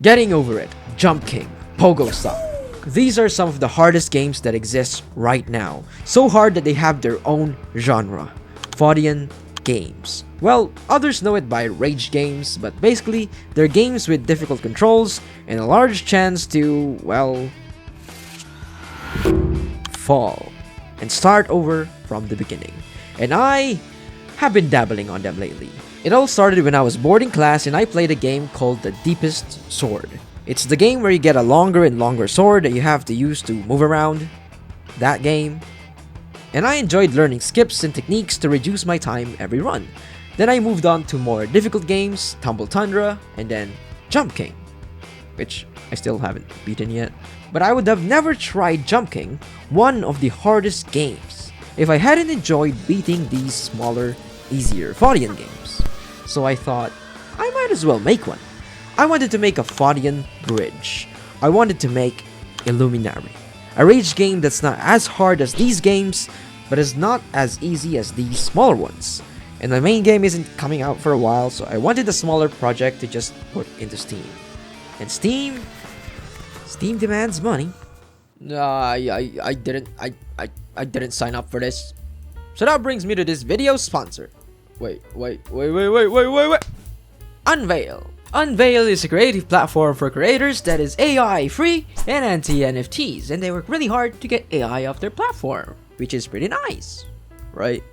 Getting Over It, Jump King, Pogo Stop. These are some of the hardest games that exist right now. So hard that they have their own genre, foddian games. Well, others know it by rage games, but basically, they're games with difficult controls and a large chance to, well, fall and start over from the beginning. And I have been dabbling on them lately. It all started when I was bored in class and I played a game called The Deepest Sword. It's the game where you get a longer and longer sword that you have to use to move around. That game. And I enjoyed learning skips and techniques to reduce my time every run. Then I moved on to more difficult games, Tumble Tundra, and then Jump King, which I still haven't beaten yet. But I would have never tried Jump King, one of the hardest games, if I hadn't enjoyed beating these smaller, easier foddian games. So I thought, I might as well make one. I wanted to make a foddian bridge. I wanted to make Illuminary, a rage game that's not as hard as these games, but is not as easy as these smaller ones. And my main game isn't coming out for a while, so I wanted a smaller project to just put into Steam. And Steam demands money. I didn't sign up for this. So that brings me to this video sponsor. Wait. Unvale. Unvale is a creative platform for creators that is AI free and anti-NFTs, and they work really hard to get AI off their platform, which is pretty nice, right?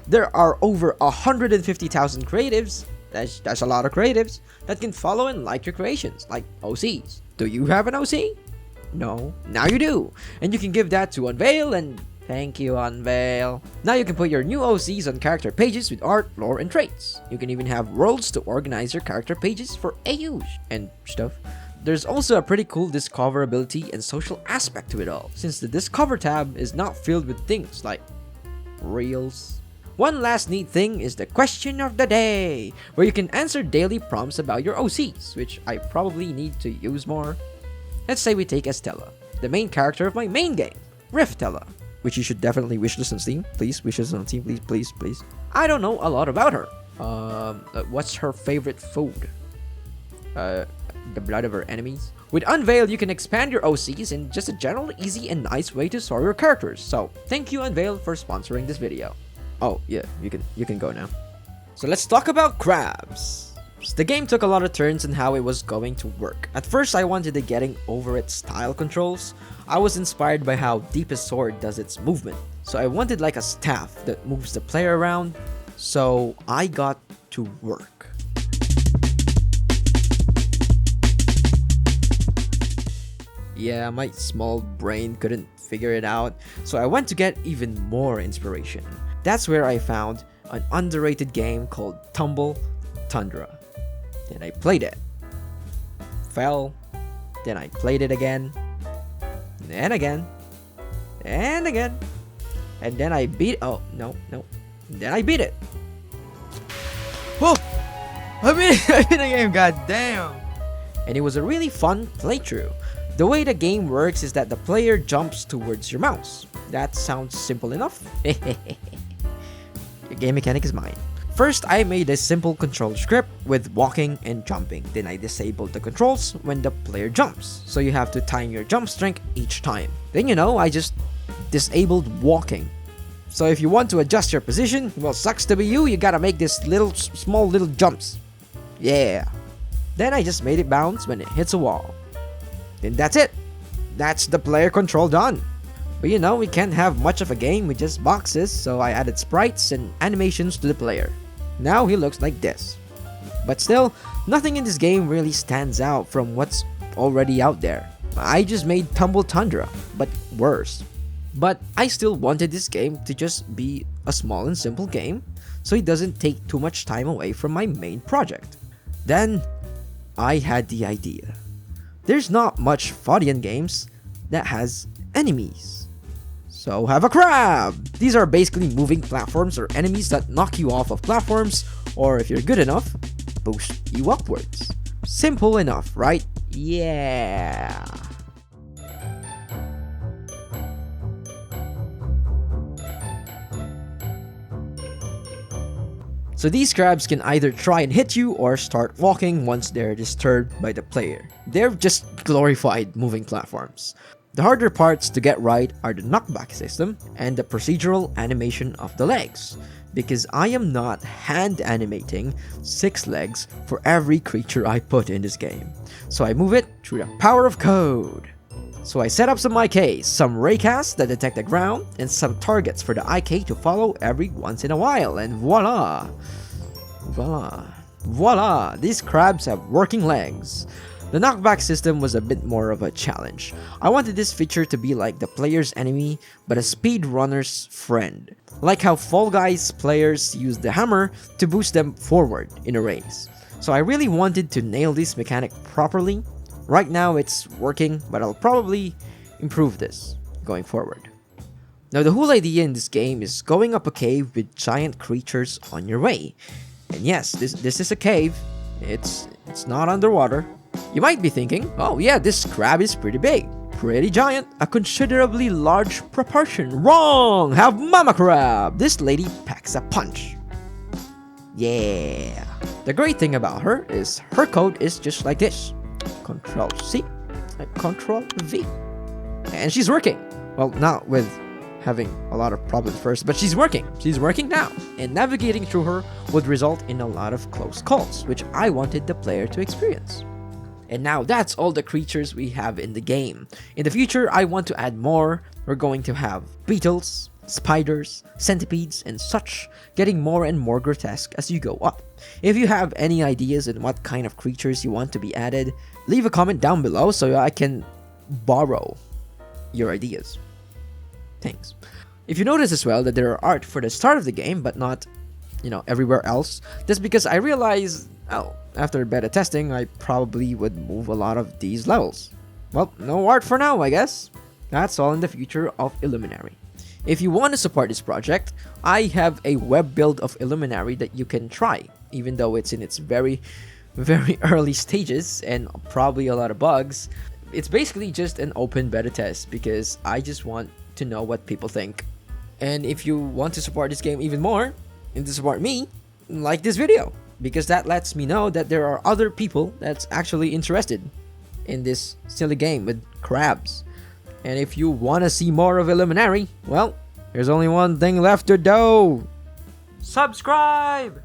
There are over 150,000 creatives, that's a lot of creatives, that can follow and like your creations, like OCs. Do you have an OC? No, now you do, and you can give that to Unvale, and thank you, Unvale. Now you can put your new OCs on character pages with art, lore, and traits. You can even have worlds to organize your character pages for AUs and stuff. There's also a pretty cool discoverability and social aspect to it all, since the Discover tab is not filled with things like reels. One last neat thing is the question of the day, where you can answer daily prompts about your OCs, which I probably need to use more. Let's say we take Estella, the main character of my main game, Riftella, which you should definitely wishlist on Steam. Please, wishlist on Steam, please. I don't know a lot about her. What's her favorite food? The blood of her enemies. With Unveil, you can expand your OCs in just a general, easy, and nice way to sort your characters. So, thank you Unveil for sponsoring this video. Oh, yeah, you can go now. So let's talk about crabs. The game took a lot of turns on how it was going to work. At first, I wanted the Getting Over It style controls. I was inspired by how Deepest Sword does its movement. So I wanted like a staff that moves the player around. So I got to work. Yeah, my small brain couldn't figure it out, so I went to get even more inspiration. That's where I found an underrated game called Tumble Tundra. Then I played it. Fell. Then I played it again. And again. And again. And then I beat... Oh, no. Then I beat it. Whoa! I beat the game, goddamn! And it was a really fun playthrough. The way the game works is that the player jumps towards your mouse. That sounds simple enough. Your game mechanic is mine. First, I made a simple control script with walking and jumping. Then I disabled the controls when the player jumps. So you have to time your jump strength each time. Then I just disabled walking. So if you want to adjust your position, well, sucks to be you gotta make this small little jumps. Yeah. Then I just made it bounce when it hits a wall. And that's it. That's the player control done. But we can't have much of a game with just boxes, so I added sprites and animations to the player. Now he looks like this. But still, nothing in this game really stands out from what's already out there. I just made Tumble Tundra, but worse. But I still wanted this game to just be a small and simple game, so it doesn't take too much time away from my main project. Then, I had the idea. There's not much foddian games that has enemies. So have a crab! These are basically moving platforms or enemies that knock you off of platforms, or if you're good enough, boost you upwards. Simple enough, right? Yeah! So these crabs can either try and hit you or start walking once they're disturbed by the player. They're just glorified moving platforms. The harder parts to get right are the knockback system and the procedural animation of the legs, because I am not hand animating 6 legs for every creature I put in this game. So I move it through the power of code. So I set up some IKs, some raycasts that detect the ground, and some targets for the IK to follow every once in a while, and voila! Voila! These crabs have working legs. The knockback system was a bit more of a challenge. I wanted this feature to be like the player's enemy, but a speedrunner's friend. Like how Fall Guys players use the hammer to boost them forward in a race. So I really wanted to nail this mechanic properly. Right now it's working, but I'll probably improve this going forward. Now the whole idea in this game is going up a cave with giant creatures on your way. And yes, this is a cave. It's not underwater. You might be thinking, oh yeah, this crab is pretty big, pretty giant, a considerably large proportion. Wrong! Have mama crab! This lady packs a punch. Yeah. The great thing about her is her code is just like this. Control C and Control V. And she's working. Well, not with having a lot of problems first, but she's working. She's working now. And navigating through her would result in a lot of close calls, which I wanted the player to experience. And now that's all the creatures we have in the game. In the future, I want to add more. We're going to have beetles, spiders, centipedes, and such, getting more and more grotesque as you go up. If you have any ideas on what kind of creatures you want to be added, leave a comment down below so I can borrow your ideas. Thanks. If you notice as well that there are art for the start of the game but not, everywhere else, that's because I realized, after beta testing, I probably would move a lot of these levels. Well, no art for now, I guess. That's all in the future of Illuminary. If you want to support this project, I have a web build of Illuminary that you can try, even though it's in its very, very early stages and probably a lot of bugs. It's basically just an open beta test because I just want to know what people think. And if you want to support this game even more, and to support me, like this video, because that lets me know that there are other people that's actually interested in this silly game with crabs. And if you want to see more of Illuminary, well, there's only one thing left to do. Subscribe!